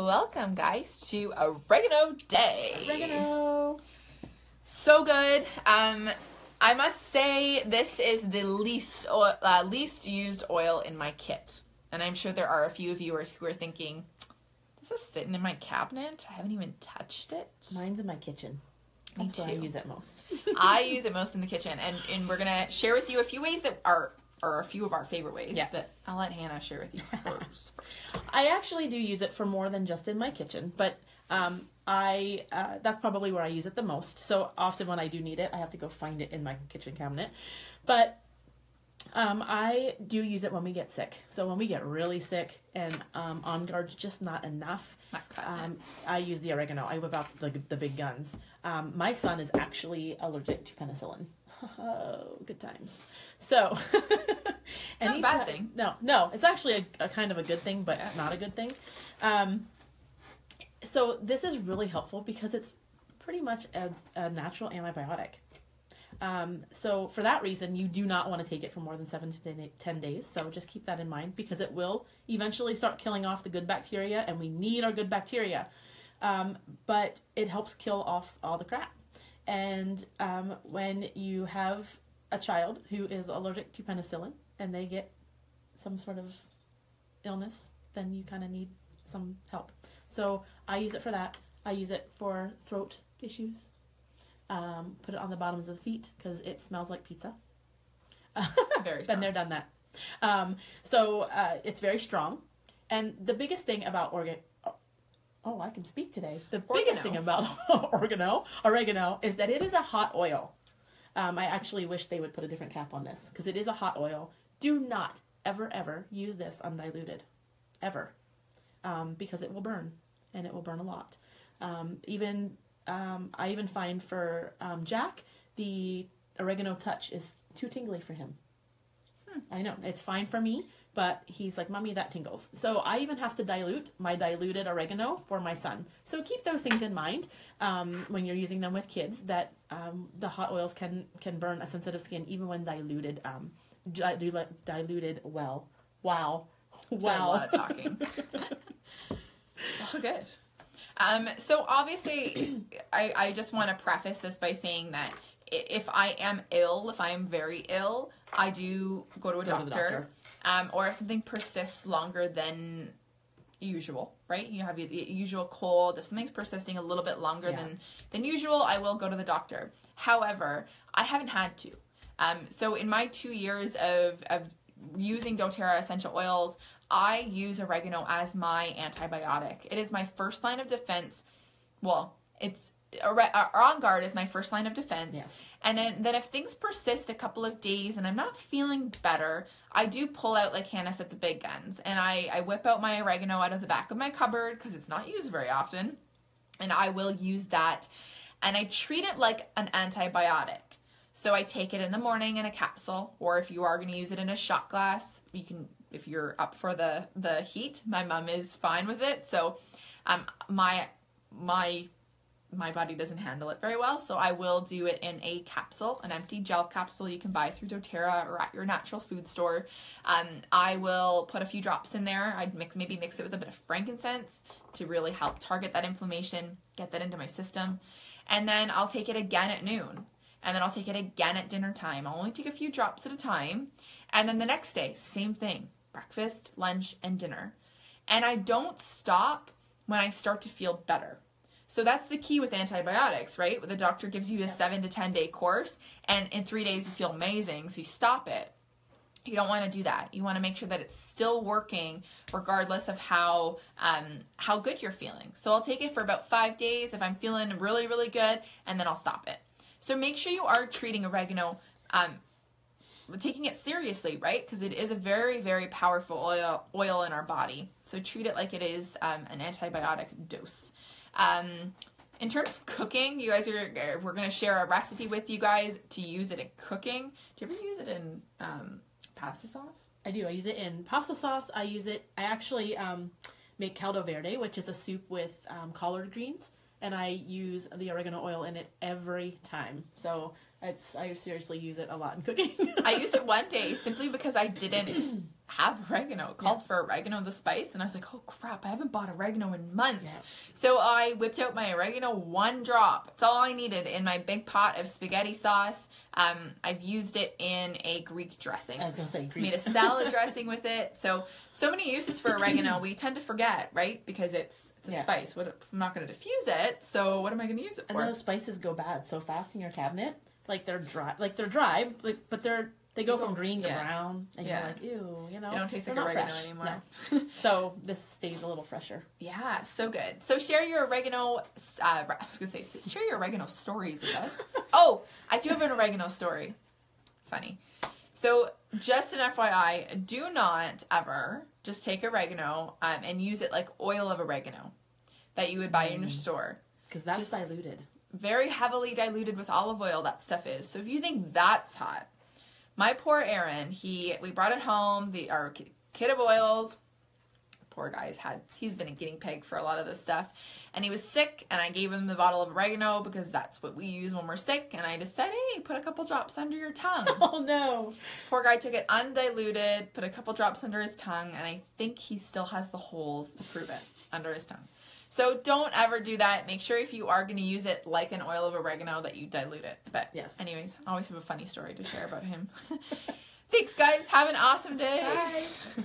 Welcome, guys, to Oregano Day. Oregano. So good. I must say this is the least used oil in my kit, and I'm sure there are a few of you who are thinking, "This is sitting in my cabinet. I haven't even touched it." Mine's in my kitchen. That's where I use it most. I use it most in the kitchen, and we're gonna share with you a few ways that are a few of our favorite ways. Yeah. But I'll let Hannah share with you first. I actually do use it for more than just in my kitchen, but that's probably where I use it the most. So often when I do need it, I have to go find it in my kitchen cabinet. But I do use it when we get sick. So when we get really sick and On Guard's just not enough, I use the oregano. I whip out the big guns. My son is actually allergic to penicillin. Oh, good times. So, not a bad thing. No, it's actually a kind of a good thing, but not a good thing. So this is really helpful because it's pretty much a natural antibiotic. So for that reason, you do not want to take it for more than 7 to 10 days. So just keep that in mind because it will eventually start killing off the good bacteria, and we need our good bacteria. But it helps kill off all the crap. And when you have a child who is allergic to penicillin and they get some sort of illness, then you kind of need some help. So I use it for that. I use it for throat issues. Put it on the bottoms of the feet because it smells like pizza. Very strong. Been there, done that. So it's very strong. And the biggest thing about I can speak today. The biggest thing about oregano is that it is a hot oil. I actually wish they would put a different cap on this because it is a hot oil. Do not ever use this undiluted. Ever. Because it will burn, and it will burn a lot. I even find for Jack, the oregano touch is too tingly for him. I know, it's fine for me, but he's like, "Mommy, that tingles." So I even have to dilute my diluted oregano for my son. So keep those things in mind when you're using them with kids, that the hot oils can burn a sensitive skin even when diluted well. Wow. A lot of talking. So good. So obviously, I just want to preface this by saying that if I am ill, if I am very ill, I do go to a doctor. Or if something persists longer than usual, right? You have the usual cold. If something's persisting a little bit longer than usual, I will go to the doctor. However, I haven't had to. So in my 2 years of using doTERRA essential oils, I use oregano as my antibiotic. It is my first line of defense. Well, On Guard is my first line of defense. Yes. And then if things persist a couple of days and I'm not feeling better, I do pull out, like Hannah said, the big guns. And I whip out my oregano out of the back of my cupboard because it's not used very often. And I will use that. And I treat it like an antibiotic. So I take it in the morning in a capsule, or if you are going to use it in a shot glass, you can, if you're up for the heat. My mom is fine with it. So my body doesn't handle it very well, so I will do it in a capsule, an empty gel capsule you can buy through doTERRA or at your natural food store. I will put a few drops in there. I'd maybe mix it with a bit of frankincense to really help target that inflammation, get that into my system. And then I'll take it again at noon. And then I'll take it again at dinner time. I'll only take a few drops at a time. And then the next day, same thing. Breakfast, lunch, and dinner. And I don't stop when I start to feel better. So that's the key with antibiotics, right? The doctor gives you a 7 to 10 day course, and in 3 days you feel amazing, so you stop it. You don't want to do that. You want to make sure that it's still working regardless of how good you're feeling. So I'll take it for about 5 days if I'm feeling really, really good, and then I'll stop it. So make sure you are treating oregano, taking it seriously, right? Because it is a very, very powerful oil in our body. So treat it like it is an antibiotic dose. In terms of cooking, we're going to share a recipe with you guys to use it in cooking. Do you ever use it in pasta sauce? I do. I use it in pasta sauce. I actually make caldo verde, which is a soup with collard greens, and I use the oregano oil in it every time. So I seriously use it a lot in cooking. I used it one day simply because I didn't have oregano. It called for oregano, the spice, and I was like, oh crap, I haven't bought oregano in months. Yeah. So I whipped out my oregano, 1 drop. That's all I needed in my big pot of spaghetti sauce. I've used it in a Greek dressing. I was gonna say Greek. Made a salad dressing with it. So many uses for oregano. We tend to forget, right? Because it's a spice. I'm not going to diffuse it. So what am I going to use it for? And those spices go bad so fast in your cabinet. Like they're dry, but they go from green to brown, and you're like, ew, you know. They don't taste like not oregano fresh. anymore. No. So this stays a little fresher. Yeah, so good. So share your oregano. I was gonna say share your oregano stories with us. Oh, I do have an oregano story. Funny. So just an FYI, do not ever just take oregano and use it like oil of oregano that you would buy in your store. Because that's diluted. Very heavily diluted with olive oil, that stuff is. So if you think that's hot, my poor Aaron, we brought it home, our kit of oils. Poor guy's he's been a guinea pig for a lot of this stuff. And he was sick, and I gave him the bottle of oregano because that's what we use when we're sick. And I just said, hey, put a couple drops under your tongue. Oh, no. Poor guy took it undiluted, put a couple drops under his tongue, and I think he still has the holes to prove it under his tongue. So don't ever do that. Make sure if you are going to use it like an oil of oregano that you dilute it. But anyways, I always have a funny story to share about him. Thanks, guys. Have an awesome day. Bye.